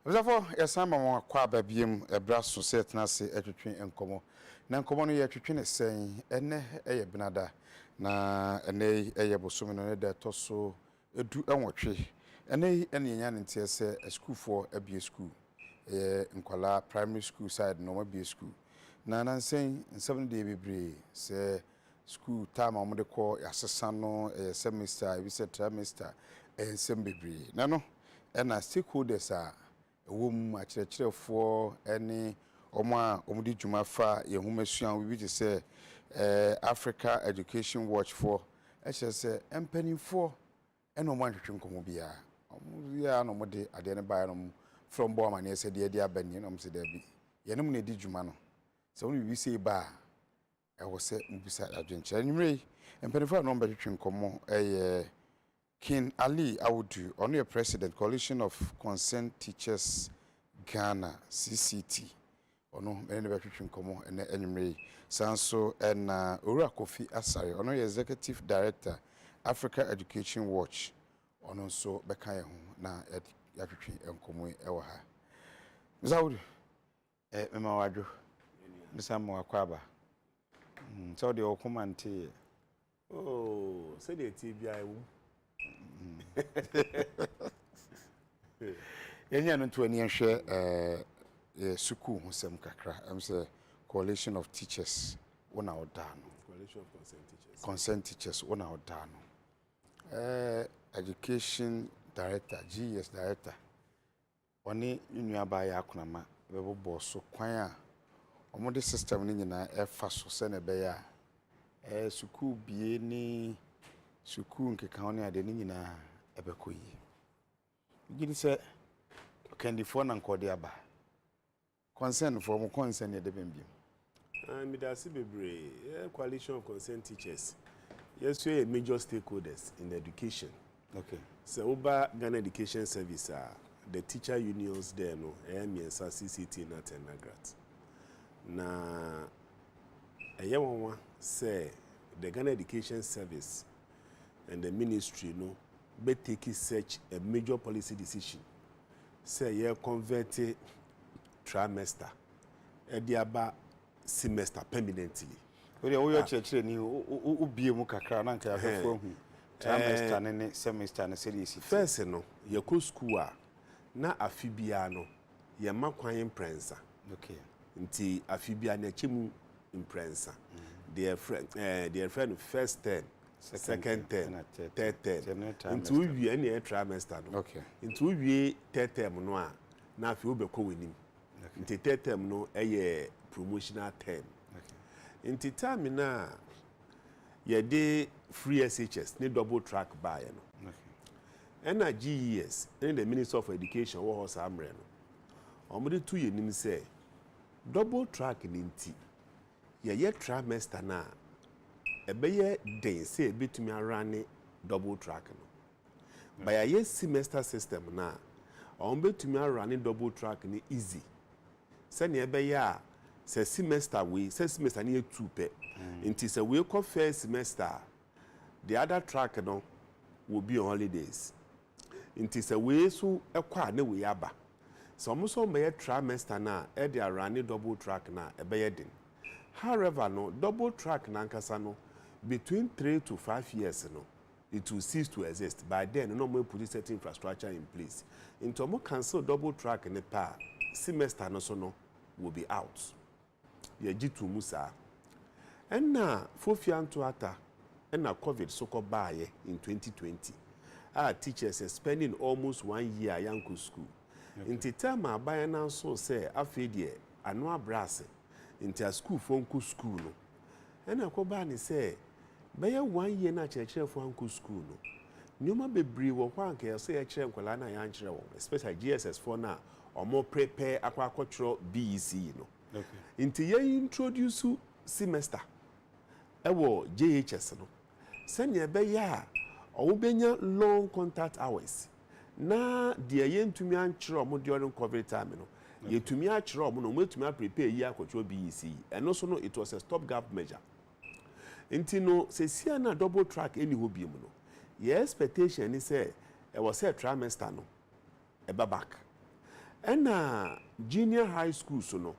Therefore, yes, I'm a quite babym, a brass so set nasi a twin and como. Nancomo, ye twin is saying, and a benada, na a nay a bosumin that tosso a do and watchy. And any yan in tears a school for a beer school, in Kuala primary school side, no more beer school. Nan saying in 7 day be say school time on the call, assasano, a semester, we said trimester, and some baby. Nano, and I stakeholders are. Wom achirechire for any oma omudi djuma fa ye humasuan we be say Africa Education Watch for say empany for eno man twetwe nkomo bia ya no mode ade ne ba no from bo amane say de abani no mse da bi ye nem na di djuma no so we be say ba e wo say mbisa adwenche anwumre empany for no mbe twetwe nkomo King Ali Audu, only a president, Coalition of Concerned Teachers Ghana, CCT. Ono, many veteran komo, and anyway, Sanso and Ura Kofi Asari, only executive director, Africa Education Watch. Ono so Bekaya, na veteran and Komo Ewaha. Miss Audu, Mawadu, Miss Amoakwaba. So the Okumante. Oh, say the TBI. Enya no to ani hwe suku husem kakra am say coalition of teachers wona odano Coalition of concerned teachers wona odano education director GS director oni nua ba ya akonama bebo boso kwan a omode system ni nyina e fa so se ne be ya suku bie ni suku nkeka oni ade ni nyina ebekoyi gidi se kendifo na nkode aba concern for mo concern e de bembiem me da se bebre coalition of concerned teachers yes we are major stakeholders in education. Okay, so uba Ghana Education Service the teacher unions there no miensa CCT na Tenagrat na wonwa say the Ghana Education Service and the ministry no be take such a major policy decision say ye convert trimester ediaba semester permanently we dey church ni ubie mu kakra na nka afefo hu trimester ne semester ne series first no ye ko school na afibia no ye makwan prensa. Okay, nti afibia na chemu imprensa their friend first term second term third term into we any trimester no. Okay, into we third term no a na afi obekọ wenim into third term no promotional term. Okay, into time na ye dey free SHS ni double track by no. Okay, and GES and the Minister of Education wo ho samre no omode tu ye nim say double track ni nti ye trimester na ebeye den say betumi arane double track no. By a semester system na betumi arane double track ni easy. Say ne ebeye say semester we say semester ni 2 pe. Until say we call first semester the other track no will be on holidays. Until say we so ekwa na we aba. So so be trimester na e dey arane double track na ebeye den. However, no double track nankasa no between 3 to 5 years no it will cease to exist. By then no more put certain infrastructure in place. Into more cancel double track in the semester no so no will be out. Ye jitu musa. And na fofianto ata and na COVID so called baye in 2020. Our teachers are spending almost 1 year yanko school. Okay. In the time abaye na so say afedie anwa brass into a school phone school no. And I go back and say, by 1 year na church for uncle school no. Nyoma bebre wo kwa nke so ye kire nkola na ya nkire wo, especially GSS4 na or more prepare aquaculture BEC no. Okay, Into ye introduce semester. Ewo JHS no. Send ye be ya or benya long contact hours. Na de ye ntumi ankire omo during COVID time no. Ye tumi akire omo no mo tumi prepare ye aquaculture BEC. And also no it was a stopgap measure. Inti no se sia na double track any ho biem no. Your expectation is say e was a trimester no. Eba back. ɛna junior high school so no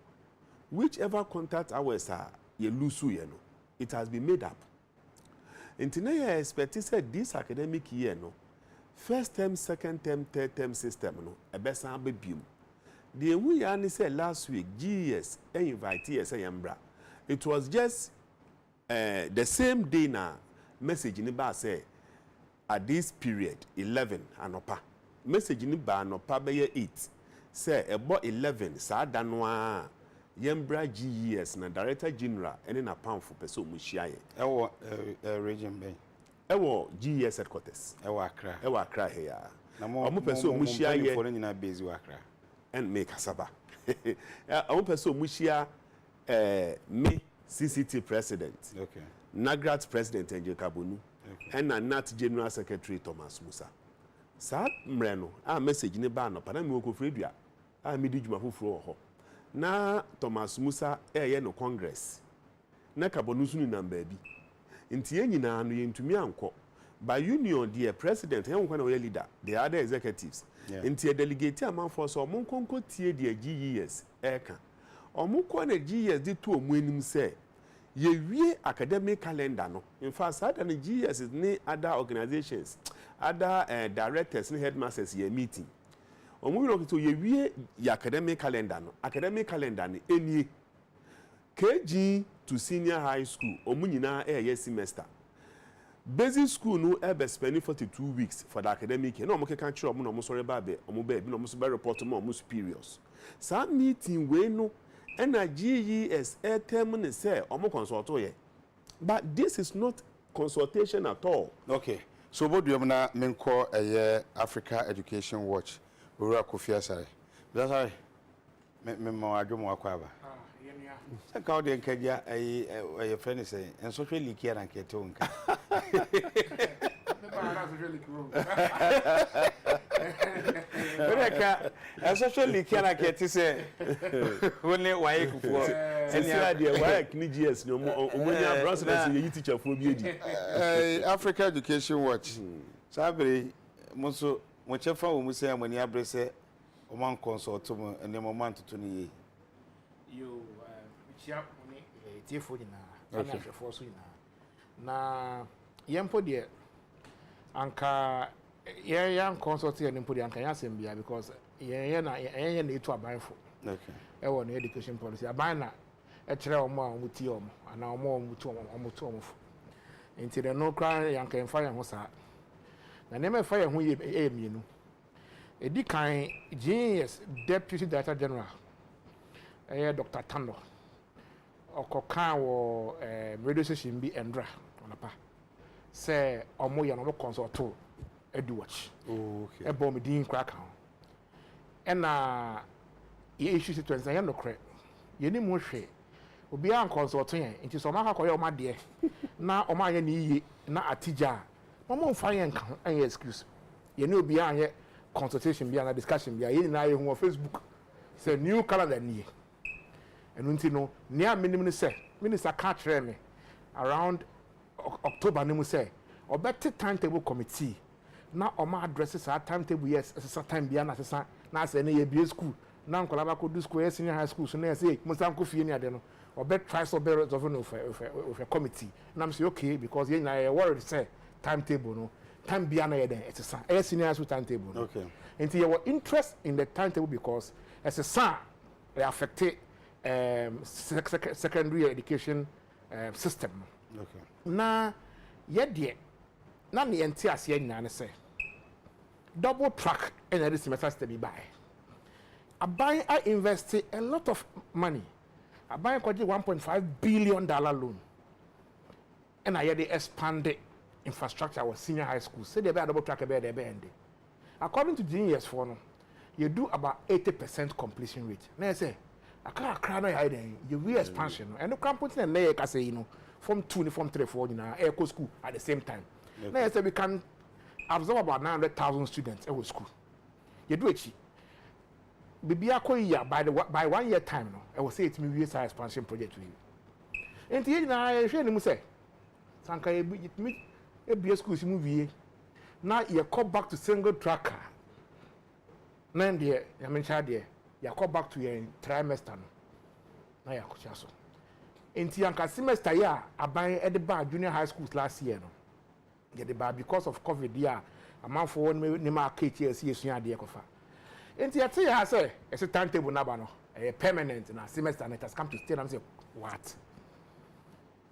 whichever contact hours are ye lose you no it has been made up nti na ye expect say this academic year no first term second term third term system no ebesa abebium the ewu ya ni say last week GES invite yes yembra it was just the same day na message ni ba say at this period 11 anopa message ni ba anopa be 8 say ebo 11 saa da no a yembra GES na director general ene na pamfo pese omuhia ye ewo region ben ewo GES headquarters ewo Accra here na mo pese omuhia ye for nyina base wa Accra and make asaba omo pese omuhia me CCT president okay Nagrat president Enje Kabonu and Nat general secretary Thomas Musa sa mre no a message ni ba no pa na me okofredua a me di djuma foforo ho na Thomas Musa ye no congress na Kabonu sunu namba bi nti enyina no ye ntumi anko by union the president hen kwa na we leader the other executives nti delegate amanfo so omonkonko tie the GES eka omonko na GES di to omu enim se ye wie academic calendar no in fact sad and GES is ni other organizations other directors and headmasters ye meeting omu no to ye wie ya academic calendar ni enie KG to senior high school omu nyina ye semester basic school no ebe spending 42 weeks for the academic year no mo keka kire omu no mo sore ba be omu ba bi no mo so be report mo omu superiors sa meeting we no na GES term ne say omu consult ye but this is not consultation at all. Okay, so bodu na menko Africa Education Watch Owura Kofi Asare sorry me mo adwomo akwaba se ka ode nkagia friend say en social leak here and keto nka Oreka social leak here and keto say only why kufuo enia de why kini GS no omonya brasses ye teacher fo bi edi Africa Education Watch sabre mo so mo chefa wo mu say amani abrese o man consult mo ene mo man tutu ni you chia oni tiefo nyina ana hwefo so nyina na yempo de anka yan consult ye nimpo de anka ya sembia because ye na etu abanfo okay ewo na education policy aban na e kire omo a omo ti omo ana omo tu omo fo enti de no kra yanka enfa ye ho sa na ne me fa ye ho ye mienu edi kan GES deputy director general Dr. Tando okokan wo radio station bi Endra onapa say omo ye no consult edu watch okay e bom din kra kan na ye issue situation ye no kre ye ni mo hwe obi an consult yen nti so ma ka koye o ma de na o ma ye ni yiye na atija mo mfa ye nka ho en excuse ye ni obi an ye consultation bi na discussion bi ye ni na ye ho Facebook say new calendar ni and unti no near minimum say minister can't tell me around October nimu say or better timetable committee na o ma addresses our timetable yes as time bia na sesa na say na ye bi school na nkola ba ko do school senior high school so na say musa nko fie ni ade no or bet try so better of no for committee na am say okay because ye na ye worried say timetable no time bia na ye den sesa senior high school timetable no okay until you were interest in the timetable because as a son they affected secondary education system. Okay. Na yedie na ne enti ase nyina ne say double track in the semester system buy. Aban I invested a lot of money. Aban kwaje 1.5 billion loan. And I had expanded infrastructure our senior high school. Say they be double track be there be end. According to GES for no, you do about 80% completion rate. Now I say aka kra na ya den you we expansion and the campus na e ka say you know form 2 ni form 3 4 na e go school at the same time now I say we can absorb about 900,000 students at school you do it bibi akoya by 1 year time no I will say it me we expansion project we enti ye na e hwe ni mu say sanka e bi school si mu wie na ye come back to single tracker na ndie ya mencha de ya call back to your trimester no na ya ko so enti anka semester ya aban e de ba junior high schools last year no get the ba because of covid ya amanfo won ni ma KTS yesua de kofa enti ya say it's a timetable na ba no permanent na semester and it has come to stay and say what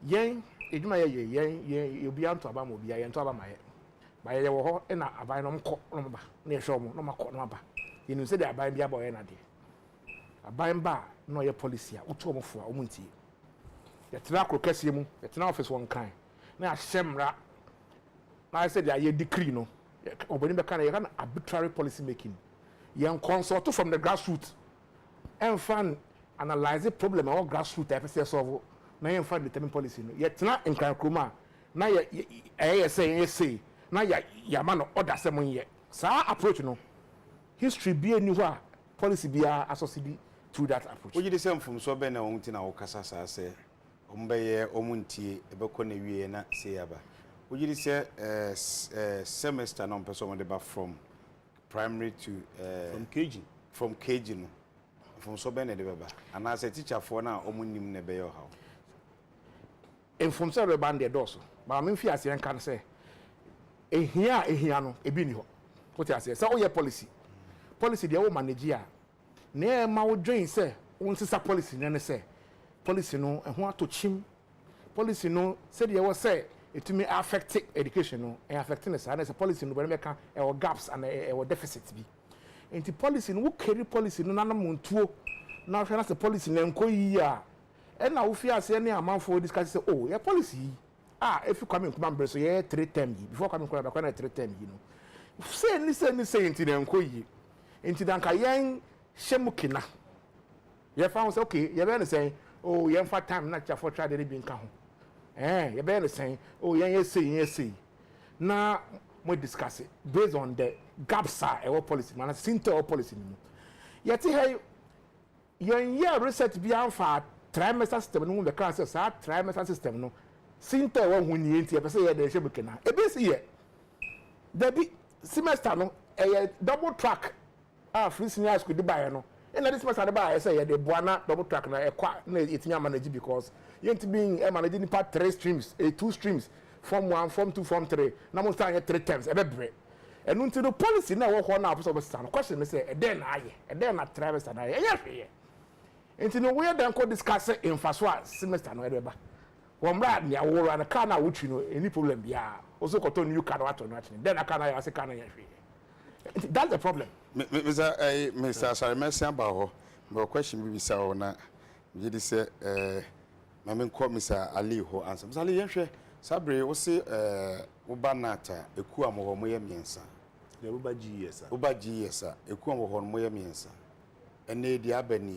yen eduma yen obi anto aba mo bia yen to aba maye ba ye wo ho na aban no mko no ba na ehwe mo no makọ no ba yen say the aban bia ba ye na de aban ba no ye policy a uto mo fo a mo ntie ye tena krokase mu ye tena office won kan na ahyemra na say the ye decree no obani be kan ye kan arbitrary policy making yen consult from the grassroots and fan analyze the problem or grassroots FSS solve na yen fan determine policy no ye tena nkran kroma na ye say na ya ma no order sem ye sa approach no history be any wa policy be associated through that approach oji de sem fum so be na won ti na wo kasa sa se ombeye omuntie ebeko na wie na se yaba oji de se semester no person mo de ba from primary to from KG no from so be na de beba and as a teacher for na omunim na be yo how inform say be band the doors ba me fi ase kan say ehia no ebi ni ho what you say o ye policy dey wo manage a na e ma wo dwen say won sisa policy ne say policy no ho atochim policy no say dey wo say etumi affect education no e affect ne say na policy no be make e wo gaps and e wo deficit bi enti policy no wo carry policy no na montuo na hwe na say policy na enko yi a e na wo fi ase ne amanfo discuss say oh your policy if you come in come so yeah 3 term before coming come back na 3 term you know say enti na enko yi enti dan ka yen shemukina ye fa say okay ye be say oh yen fa time na cha for try dey bi nka ho ye be say oh yen say na we discuss it based on the gaps our policy man center policy ni ye ti hey yen year research bi anfa trimester system no be kan say sa trimester system no center wo huni enti e say ye dey shemukina e be say ye there be semester no double track free senior school di buy no and this semester buy say ye dey boana double track na ekwa na etinya manage because you to being manage ni part 3 streams 2 streams form 1 form 2 form 3 na mo stand 3 terms e be bre and until the policy na wo ho na apostle stand question me say e den na aye e den na trimester na aye ye hwe until no we dan ko discuss in first semester no e be ba wo mra na wo ran ka na wo twi no any problem bia also ko to new card wato no atene then aka na ya se ka na ye hwe that's the problem Mr. Sarimesi abaho my question be bisa o na ye di say na me ko Mr. Ali ho answer Mr. Ali ye hwe sabre wo se wo ba nata eku amho mo ye miensa ya wo ba GS wo ba GS eku amho mo ye miensa ene di abani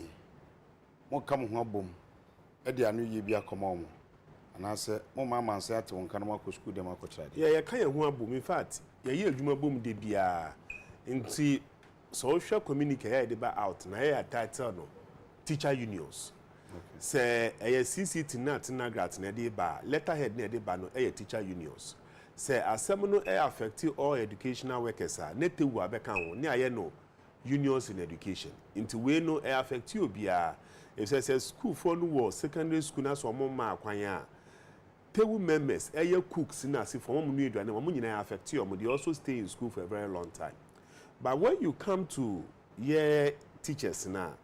mo kam ho abom e di anu ye bi akoma mo anase mo mama anse ate won kan mo akọ school dem akọ chade ya kan ye ho abom in fact ye adwuma bom de bia nti social communique ya de ba out na ya title no teacher unions say CCT na grat na de ba letterhead na de ba no teacher unions say asem no affect all educational workers na tewu abeka ho ne aye no unions in education into we no affect you bia if say school for no war secondary school na so mo ma akwan a tewu members cooks na see for mo nu eduane mo nyina affect you they also stay in school for a very long time. But when you come to your teachers now,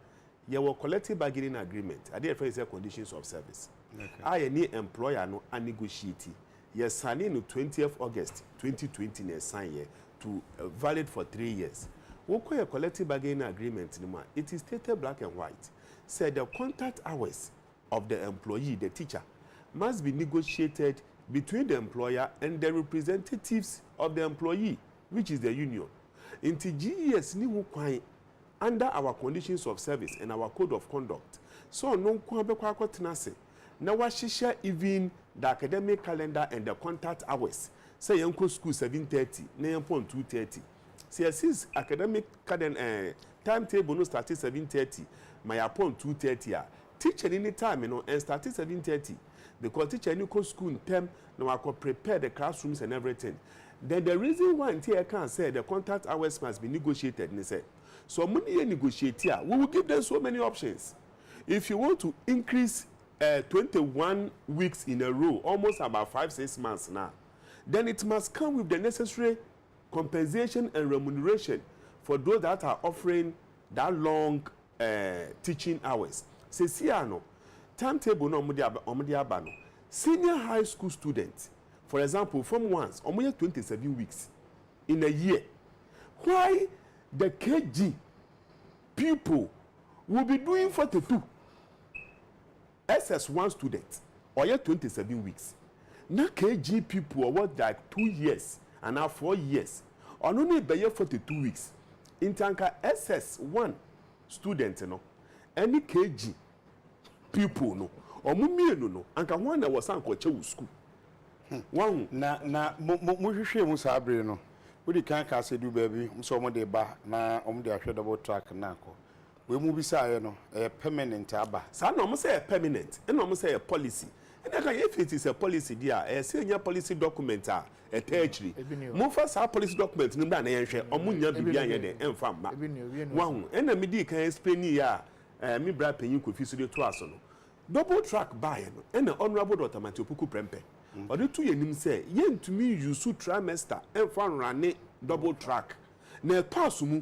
your collective bargaining agreement, I did phrase conditions of service. Okay. I need employer no negotiate. Yes, signing on 20th August 2020 ne sign to valid for 3 years. What call a collective bargaining agreement? It is stated black and white. Said the contact hours of the employee, the teacher, must be negotiated between the employer and the representatives of the employee, which is the union. Inti GES ni ho kwan under our conditions of service and our code of conduct. So no kwan be kwa kwatena se. Na wa hihye even the academic calendar and the contact hours. Say yenko school 7:30, na yenpo 2:30. Say since academic timetable no start 7:30, my upon 2:30 a teacher any time no and start 7:30 because teacher any go school in term na wa prepare the classrooms and everything. Then the reason why I can't say the contact hours must be negotiated, they say, So money negotiate here. We will give them so many options. If you want to increase 21 weeks in a row, almost about 5-6 months now, then it must come with the necessary compensation and remuneration for those that are offering that long teaching hours. Sesiano, timetable no omudi abano. Senior high school students, for example, from once, only 27 weeks in a year. Why the KG people will be doing 42? SS1 students, or 27 weeks. Now KG people are what like 2 years and now 4 years. Or only by 42 weeks. In Tanka SS1 student, no, any KG people no, or mummy no, and can one that was uncle school. One na mohwehwe mu sabre no we kan ka se du baby so mo de ba na om de ahwe double track na ko we mu bisaye no permanent aba sa na mo say permanent and no mo say policy and if it is a policy there senior policy document attached mo fa sa policy document no na yenhwe omunya bibia ye de emfa mba one and na me di kan explain ya me bra panyin Kofi so de to aso no double track buy no and honorable Dr. Matthew Puku Prempeh or the 2 years say, yen to me you should trimester and fun run double track. Ne pass mu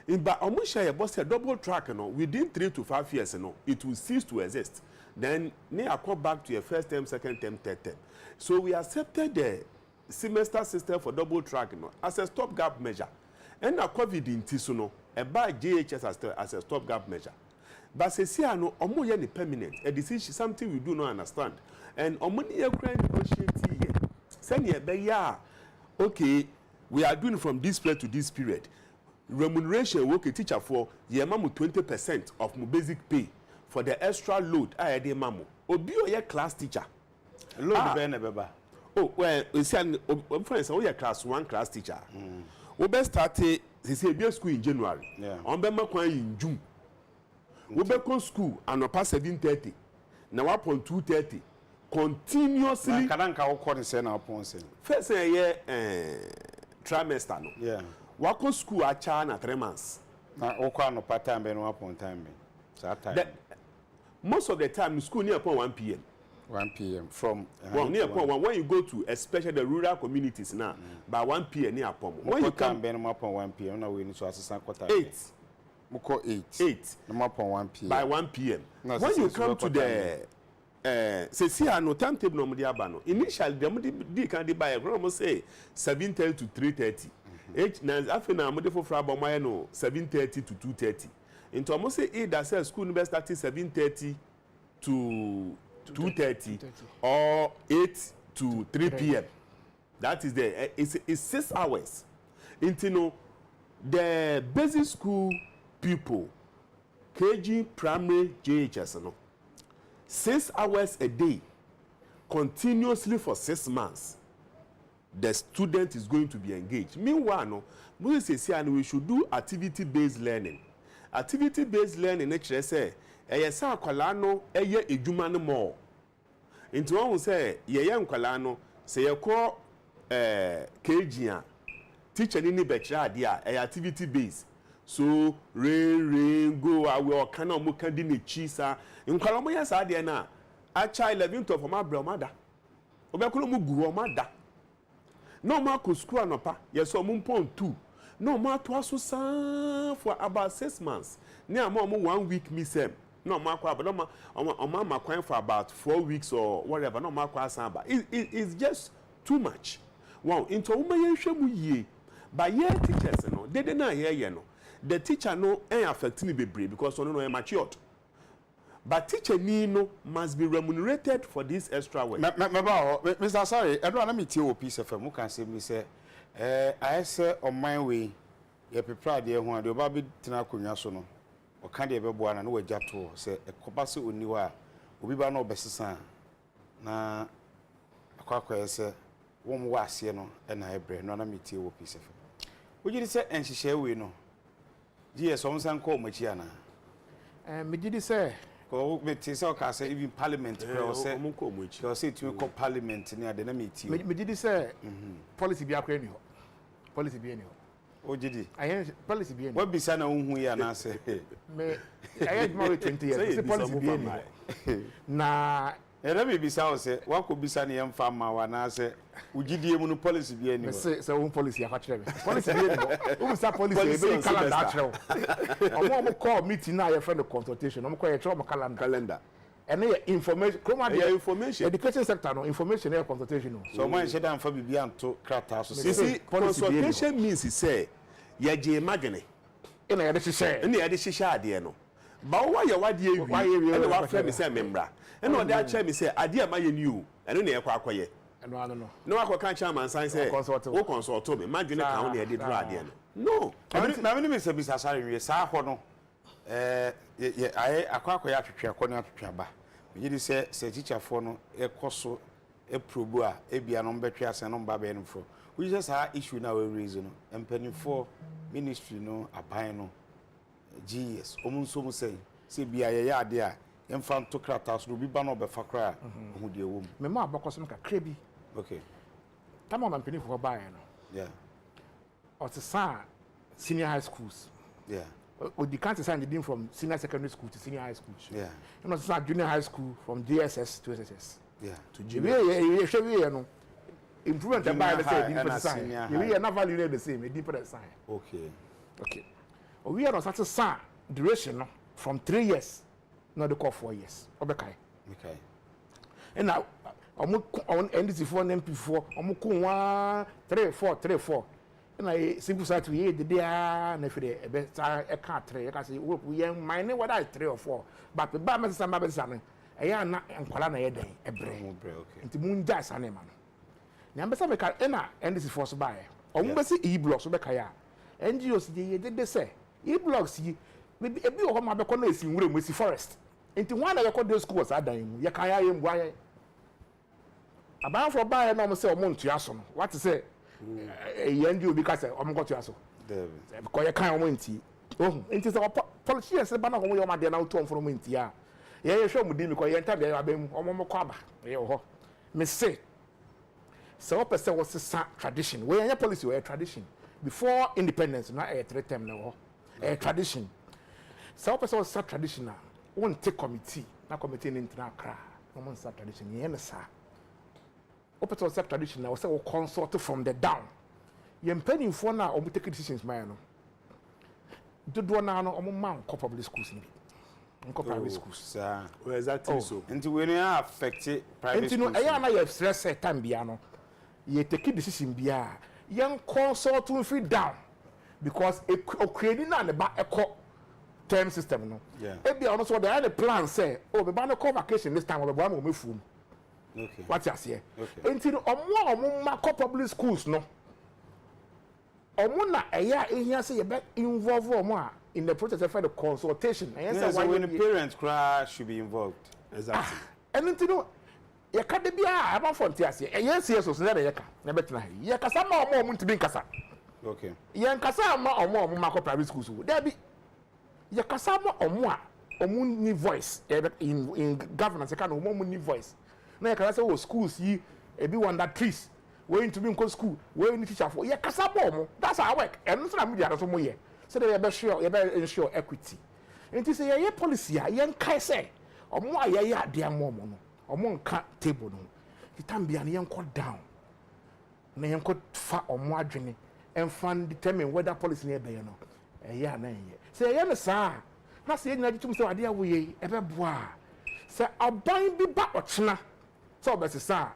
in ba omusha ye boss double track no within 3 to 5 years no it will cease to exist. Then ne come back to your first term, second term, third term. So we accepted the semester system for double track no as a stopgap measure. And na COVID in tisuno e ba JHS as a stopgap measure. But say no omo ye ni permanent. A decision something we do not understand. And omoni ye kran negotiate here. Send ye be ya. Okay, we are doing from this period to this period. Remuneration work a teacher for ye mamu 20% of my basic pay for the extra load I dey mamu. Obi o ye class teacher. Load be na beba. Oh, well, we say for instance, we are class 1 class teacher. We be start say be school in January. On be makwan in June. We be go school anopa 7:30. Na 1.2:30. Continuously kadanka wo kɔ ne sɛ na opon sɛ first year trimester no wako school acha na 3 months na wo kɔ no part time be no upon time be so time most of the time school near upon 1 p.m. 1 p.m. from near upon when you go to especially the rural communities now by 1 p.m. near upon when you come be no upon 1 p.m. na we need to assistant quarter 8 moko 8 no upon 1 p.m. by 1 p.m. when you come to the say see no timetable no mudi aba no initially dem di kan di buy no say 7:30 to 3:30 na after na mudi for aba mo no 7:30 to 2:30 into almost say either say school no be starting 7:30 to 2:30 or 8 to 3 p.m. that is the it's 6 hours into no the basic school people KG primary JHS no 6 hours a day, continuously for 6 months, the student is going to be engaged. Meanwhile, no, we say we should do activity-based learning. Activity-based learning, actually say, sa akwala no eye edwuma no more. Into one will say, ye nkwala no, say ye call KG a teacher ni be kira dia activity-based. So rain go away or kana mo kan di ne chisa nkwala mo yesa de na acha 11th of my brother obekolo mo gu o mada no ma ko school anopa yeso mo pon 2 no ma to aso san for about 6 months ne am mo 1 week me sem no ma kwa but no ma ma kwan for about 4 weeks or whatever no ma kwa san ba it's just too much wow into wo ma yenhwe mu yie ba ye teachers no de na ye no the teacher no affect me bebre because no no matured. But teacher no must be remunerated for this extra work. Mr. Sorry, I don't let me tell you a piece of them. Can say me say, I say on my way, you prepare the one the baby tina kunya so no. O kan de be boa na no we jato say e kobase oniwa obi ba no besesa na akwa say wo mo wa ase no e na ebre no na me tell you a piece of them. Wo ji say enhihye we no. Yes, some san call Machiana. Me did say, go with his even parliament, or say to call parliament near the meeting. Me did say, policy be a policy be any. Ojidi. I policy be What be sana unhu ya na say? Me I had more 20 years. Say policy be na Era me bisa o say wa ko bisa ne yam fa ma wa na say ujidie mu no policy be ani. Say one policy afa kire me. Policy be ani. Who say policy be calendar akire. Omo call meeting na your friend consultation. Omo call your calendar. And information information education sector no information and consultation no. So man should am fa bibia nto krata so. See consultation means say ya je magene. Ina ya de hihye. Ina ya de hihye ade no. Ba wo ya wade awi. Ene wa fra me say membra. Ene o de a che me say ade ma ye ni o. Ene na ye kwa akoye. No. No akwa chairman sign say wo consult me magene ka wo na ye de draw ade no. Na me me say bisa sare we sa ho no. Akwa akoya atwetwe akọ ne atwetwe ba. Yidi se teacher for no ekoso probu a ebia no mbetwe ase no mba be no fo we just ha issue na we raise no empany for ministry no aban no GS omunso mu say bia ye ya ade a emfa to krata so bi ba no be fa kra hu de wo me ma abakoso no kakra bi okay tama man peni for buy no yeah or to sa senior high schools yeah or the can't sign the dean from senior secondary school to senior high school. Yeah. You know, start junior high school from JSS to SSS. Yeah. To junior. We no improvement by the same different sign. We are not value the same, a different sign. Okay. We are not such a sign duration no from 3 years, not the call 4 years. Okay. And now on NDC 4 and MP4, on 1 3 4. And I simple side to the day and if they a can't trade, I can say, we young mine what I 3 or 4. But the Bamas and Babasana, a young and Colana day, a brain, okay. Into moon jazz and a man. Number some and this is forced by. Almost e blocks of Becaya. NGOs did they say, e blocks ye maybe a bit of my baconas in room with the forest. Into one of your those schools are dying, Yakaya and why. About for buy and almost say, Montiason. What to say? NGO because I'm got to aso. Because you can't win tea. Oh, it is our politicians, but not only my dear now to from Wintia. Yeah, show me because you enter there, I've been on Mokwaba. Miss say, so person was a tradition. We are policy, we are tradition. Before independence, not a 3 term now. A tradition. So person was a traditional. One take committee, not committee in internal cry. No one's a tradition. Yes, sir. Opposite set tradition now, say we consult from the down. You penny for now, or we take decisions, man. Do now, no, man, public schools, private schools. Where's that so? Into when you are affected private schools. I am not stress at time, Biano. You take decision, Bia. Young consult to free down because it creating an about term system. No, yeah. It be honest, what they had a plan say, oh, the banner call vacation this time, or the one will move. Okay. What's that here? Okay. Until on public schools, no. Omuna aya here say you involve more in the process of the consultation. Yes, so when the parents cry should be involved. Exactly. And until you can't be about frontiers here. Yes, so that you can never try. You can some more to be kasa. Okay. You can some more private schools. There be you can some more omun voice in governance. You can omun voice. Now you can say, oh, schools, ye, be one that trees, going to be in school, where you teacher for, yeah, Casabo, that's our work, and that's what I'm doing here. So they are sure, you better ensure equity. And to say, yeah, policy, young Kaise, or more, yeah, dear momo, or more cat table, no. You can be an young cut down, and a young cut fat or more journey, and fun determine whether policy near you know. A year, say, yeah, sir, not saying that you so idea we ever bois. Say, I'll buy be back or china. So but sir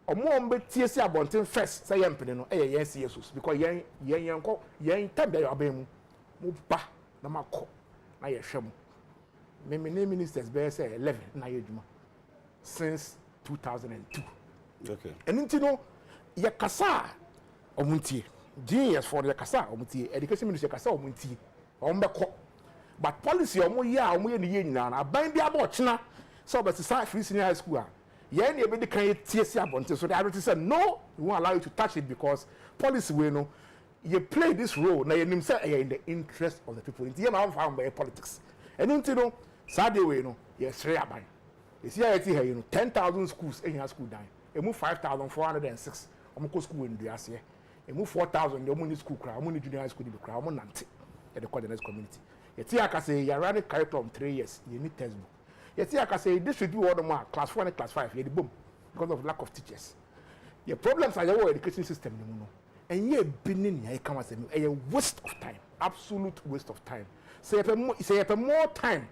omo mbe tiesi abonten first say yempene no yes Jesus because yen ko yen time dey abem mu ba na makọ na ye hwem me ministers be say 11 na ye djuma since 2002 okay and ntino ye kasa omuntie genius for the kasa omuntie education minister kasa omuntie ombekọ but policy omo ye a omo ye ni ye nyina na aban bi aba ochina so but sir free senior high school yeah, anybody can TSC abonte. So the authority said no, we won't allow you to touch it because policy we know you play this role. Now you in the interest of the people. In the end, found by politics. And you know, Saturday we know, yes, Reaban. You see, I here, you know, 10,000 schools in your school dying. You move 5,406. I'm school in the Asia. move 4,000 the money school crowd, money junior high school the crowd, money nante at the coordinates community. Yet I can say you run a curriculum 3 years, you need textbook. Yet I can say this should be one more class 4 and class 5, you the boom because of lack of teachers. Your problems are your education system, you know. And you're beginning, I come as a waste of time, absolute waste of time. Say more time.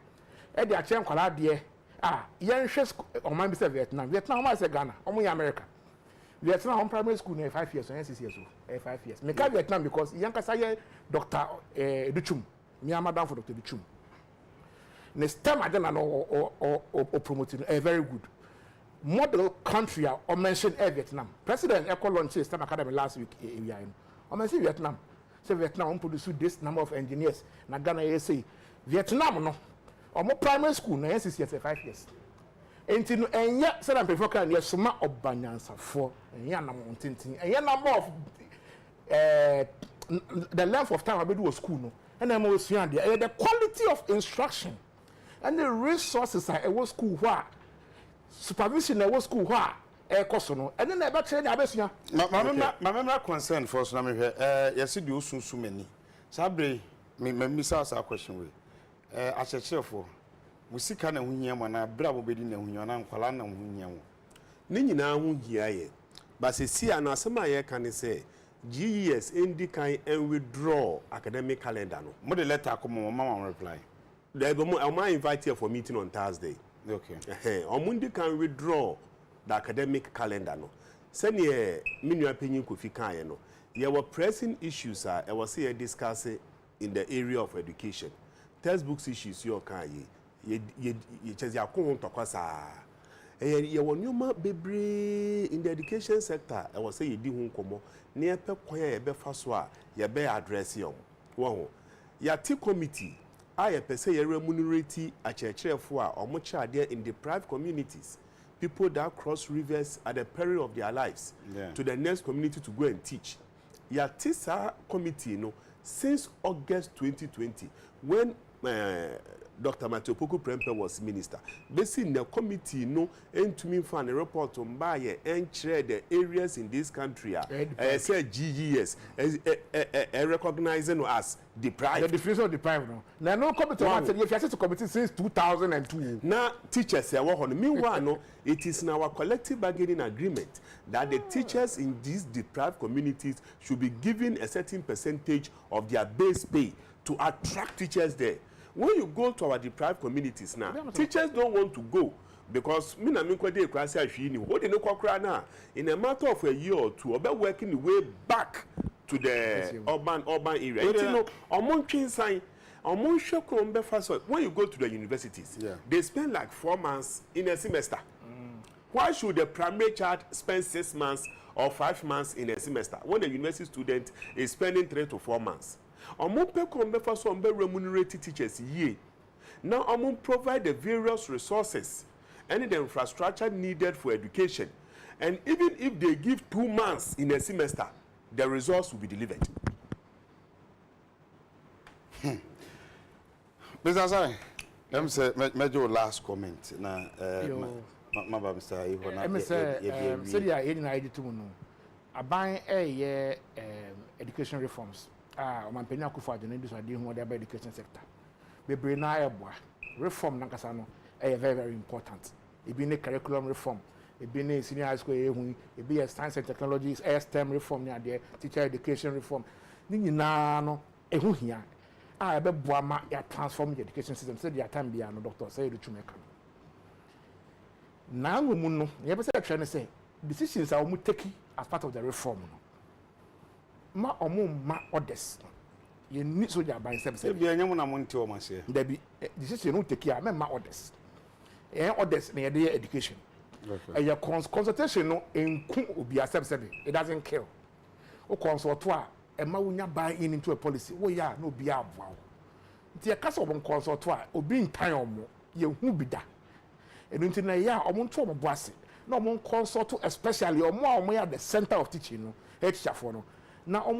At the Achem Kaladia, young on my Vietnam, Vietnam, I say Ghana, only America. Vietnam on primary school near 5 years, or 6 years old, 5 years. Make Vietnam because young Kasaya, Dr. Duchum, me am madam for Dr. Duchum. Next time I don't know or promoting a very good model country or mention Vietnam. President Echo launched STEM Academy last week. I mentioned Vietnam. Say Vietnam produce this number of engineers. Na Ghana say Vietnam no. Or more primary school na 6 years 5 years. Enti no enya say na prefer kan ye soma obanyansa for enya na montintin. Enya number of the length of time I do school no. And I'm always the quality of instruction and the resources at a school where supervision at school where a cost no and then about training abesua. My concern for so na me yes do so many. Sabre me ask a question we. Achechefo musika na hunyia mo na bra bo bedi na hunyia na nkwala na hunyia mo. Ni nyina hu hia ye. Ba se sia na asema ye kan say GES indi kan and withdraw academic calendar no. Mo the letter come mama reply. There be mo I invite you for meeting on Thursday. Okay. Omundi can withdraw the academic calendar no. Send ye minu opinion Kofi kan ye no. There were pressing issues I was here discussing in the area of education. Textbooks issues your kan ye chezi akon tokwasa. Ye won nyoma bebre in the education sector I was say ye di hu nkomo na ye pe kwan ye be fa so a ye be address yom. Wo ya ti committee I say ye remunerate a churchfo a omo there in deprived communities, people that cross rivers at the peril of their lives to the next community to go and teach. Ya tisa committee no since August 2020 when Dr. Matthew Poku Prempeh was minister. Basically, the committee no and to me find a report on by and share the areas in this country. Say GES recognizing as deprived. The definition of deprived no. Now no committee if you to committee since 2002. Now teachers say what meanwhile no it is in our collective bargaining agreement that the teachers in these deprived communities should be given a certain percentage of their base pay to attract teachers there. When you go to our deprived communities now, teachers don't want to go because me na me kwade ekwase ahwe ni what dey no kwakra na in a matter of a year or two obe working the way back to the urban area. You know, omontwin sign omonhwe krom be fa so when you go to the universities, they spend like 4 months in a semester. Why should the primary child spend 6 months or 5 months in a semester when the university student is spending 3 to 4 months? Omumpe kombe for some remunerated teachers ye. Now provide the various resources and the infrastructure needed for education. And even if they give 2 months in a semester, the results will be delivered. Mr. Asare, let me say major last comment. Na Mr. Ihona. Aban education reforms. Omampeni Akufo Addo na so ade hu the education sector. Bebre na eboa. Reform nankasa no very very important. E be ne curriculum reform, e be ne senior high school ehu, e be science and technologies, STEM reform ne ade, teacher education reform. Ni nyina no ehu hia. Ebe boa ma ya transform the education system. Say the time bia no doctor say the chumeka. Na ngomu no, ye be say try say decisions are omu take as part of the reform no. Ma ma orders you need so by themselves be anyam na monte o ma se there be decision no take care ma orders orders na your education your consultation no enku obi accept it doesn't kill o consult to a ma wunya buy in into a policy wo ya no obi aboa nti e kasa obon consult to obi ntan omo ye hu bi da enu nti na ya omo nto omo boase na omo consult especially omo ya the center of teaching no teacher for no now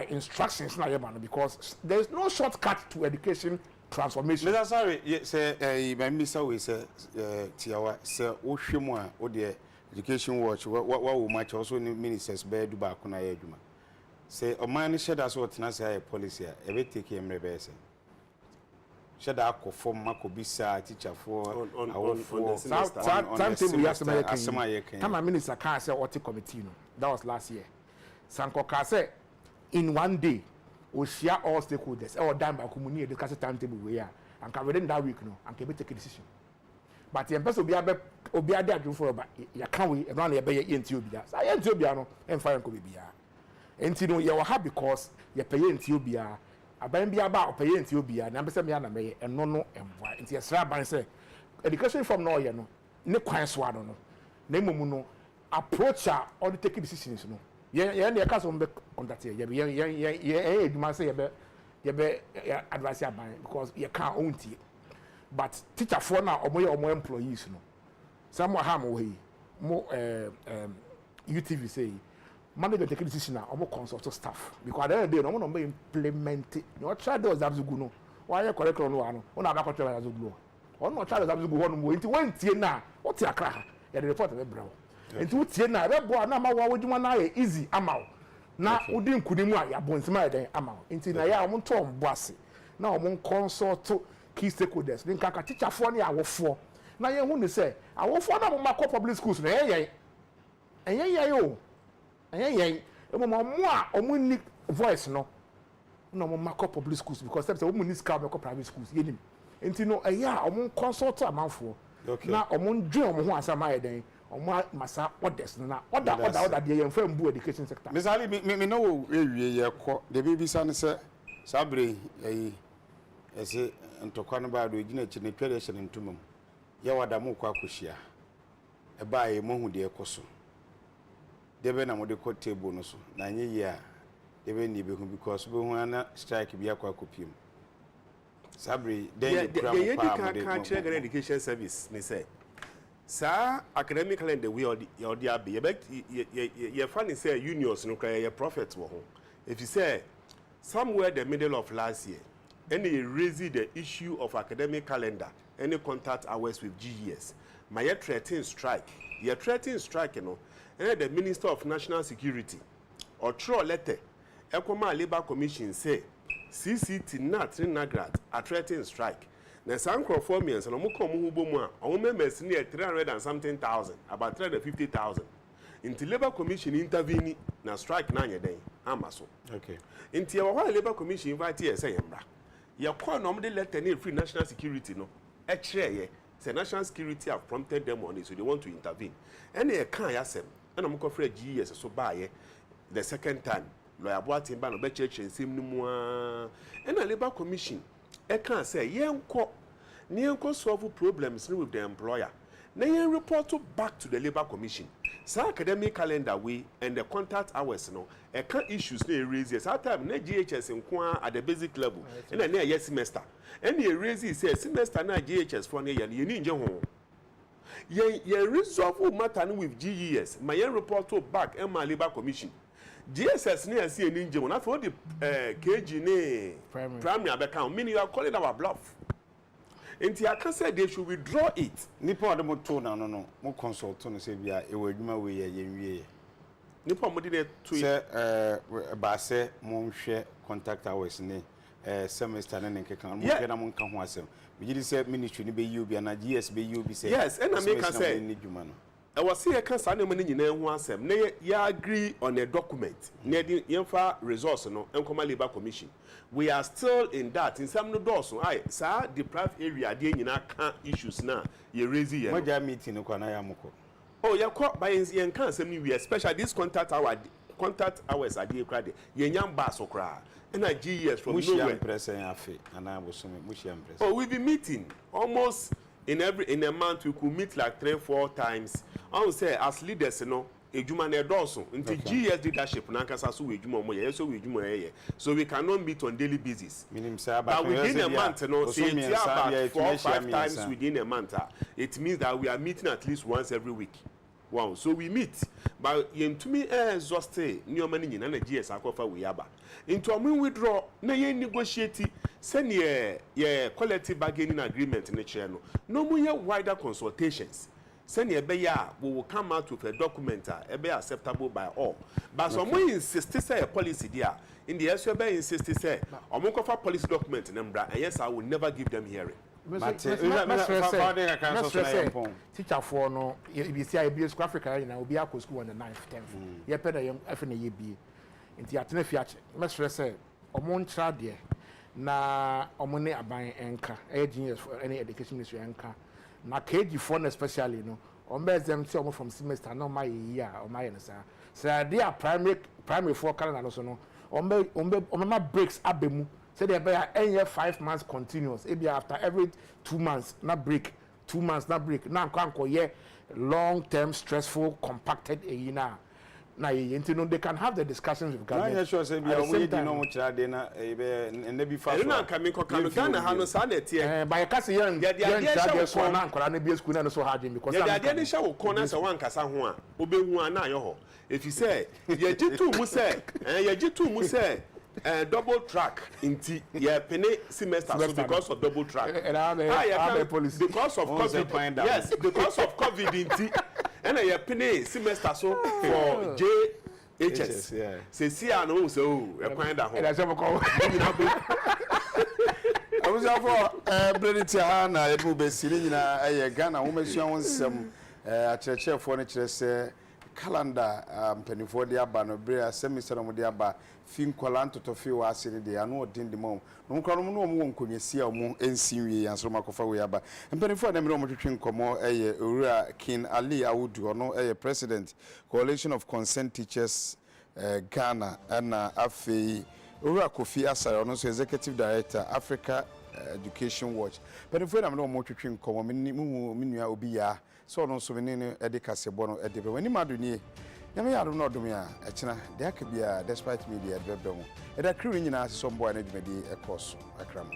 instructions na yeba because there is no shortcut to education transformation. Mr. Sorry, say my minister we say tiawa say wo hwemu a wo de education watch what we match also ministers be do ba ko na ye adwuma. say o man sheda so tena say policy e be take him rebese sheda akofo makobisa teacher for timetable yasema kama minister can say what committee no that was last year sanko ka say in one day we share all stakeholders or done by community discuss timetable we are and can within that week no and can take a decision but the person obi ade adwo for ba ya kan we e no na ye be ye enti obi da say enti obi no em fa nko bibia enti no ye wo ha because ye pay enti obi a aban bia ba pay enti obi a na be say me na me eno no emboa enti ye sra ban say education from no ye no ne kwan so ado no na emomu no approach or take decisions no ye na ka so mbe contact ye eduma say ye be advice aban because ye can own tie but teacher for now omo employees no some ham we mo UTV say manager take decision na omo consult staff because at the end of the day no mo implement it no try those abzugu no why you curriculum no ano o na ba control abzugu o no try those abzugu ho no enti wen tie na o tie akra ya the report be brawo enti wo tie na be bo na ma wo adwuma na ya easy amaw na udi nkunimu a ya bonsima den amaw enti na ya omo to mbo ase na omo consult key stakeholders bin kaka teacher for ne awofo na ye hu ne say awofo na mo makọ public schools na yen o yen mo a omo ni voice no na mo makọ public schools because say omo ni school makọ private schools yenim enti no omo consult amanfo na omo ndwe omo ho asama yeden omo masa orders na order de yen fam bu education sector misali me no ewie ye kọ de bibisa ne say sabre ese ntokwa no ba do gina chi ne twere hye ne ntumam ye wada mo kwa kohia e ba ye mo hu de ekoso de be na mo de ko table no so na nye ye a de be ni be hu because be hu na strike bi akwa kopiem sabre then the can education service ne say sa academic calendar we or the abi ye funny say unions no kra ye profit wo ho if you say somewhere the middle of last year and he raised the issue of academic calendar, any contact hours with GES. My threatening strike. Your threatening strike, you know, and the Minister of National Security or throw letter, Ekoma Labour Commission say, CCT not Nagrad a threatening strike. Now, some Crawfordians and Omukomuboma, our members near 300 and something thousand, about 350,000. Into Labour Commission intervening, na strike na day, Amaso. Okay. Into our Labour Commission invite here, say, your call normally let any free national security no say national security have prompted them on it so they want to intervene and they can yasem and I'm go for GES so buy the second time lawyer Boatin ban obe church nsem ni mu and the Labour Commission can say yenko solve problems with the employer na yen report back to the Labour Commission sa academic calendar we and the contact hours no can issues they raise yes at time na GHS nko at the basic level and na year semester and they raise say semester na GHS for na ye ni nje ho ye resolve matter with GES my report back and my Labour Commission GSS na see ni nje ho na for the KG ne primary abeka meaning you are calling our bluff. Enti aka say they should withdraw it. Nipa ode mo to na no mo consult no say bia e wadwuma we ye yenwie. Nipa mo de to say ba say mo hwe contact hours ne semester ne nkeka mo hwe na mo nka ho asem. We just say ministry ni be you bia na GS be you be say. Yes, and I make say ni dwuma no. I was say can say na mo nyina ho asem. Na ya agree on a document. Na yemfa resource no Nkoma Labour Commission. We are still in that in some no doors I sir deprived area dey nyina kan issues na ye raise here mo ja meeting no kwa na ya moko oh ya kwa by yen kan asem ni we especially this contact hours ade kra de ye nyam ba so kra na GES from nowhere present afi ana bosome mushia present oh we be meeting almost in a month we could meet like 3-4 times I would say as leaders you know ejuma na edoso nti GS leadership na nkasa so ejuma omo ye so ejuma ye so we cannot meet on daily basis but within a month no say it's about 4-5 times within a month it means that we are meeting at least once every week wow so we meet but yentumi exhausted nyoma ni nyina na GS akofa we aba into omo withdraw na ye negotiate send ye collective bargaining agreement ne kire no mu ye wider consultations send a beya will come out with a document acceptable by all. But some way insist say a policy there. In the SUB insist say for policy document and yes, I will never give them hearing. Teacher for no BC Africa and I will be at school on the 9th, 10th. You better FNA be in the Atenefiach. Must say, Omon Chadia na Omone Abai Enka, genius for any education ministry Enka. Na KG phone especially no. Ombe them say from semester no my year or my answer. So they are primary 4 calendar also no. Ombe breaks abemu. Say they be 5 months continuous. It be after every 2 months, not break. 2 months, not break. Now can't go long-term, stressful, compacted now. Now you know they can have the discussions with government. I'm sure say be we dey no much dey na and be fast. Na kame ko Ghana ha no sa na tie. By case young charges so na nkora na be school na so hard because ya dey dey hye wo corner say wan kasa ho a obehu a na ayo ho. If you say ye jitu mu say double track inti ye pene semester so because of double track. Because of COVID. Yes, because of COVID inti. And I pay semester so for JHS. Yeah. Say see I know so a kind of home. I was for British na ebu be siri na Ghana wo mesua won sem a church furniture say calendar penifo de aba no bre semester no de aba fin kwalanto to fi wa asiri de anu odin de mom no nkro no mo nkonyesia mo ensinwie yansoro makofa we aba penifo na me no twetwe nkomo owura King Ali Awudu ono president coalition of concerned teachers Ghana na afei owura Kofi Asare ono so executive director Africa Education Watch penifo na me no twetwe nkomo minua obi ya so no so menene edikasebo no edebe wani maduni nyame yaro no dum ya ekina de akabia despite media bebbe mo eda crew nyina so mbo na dwumadi ekos akram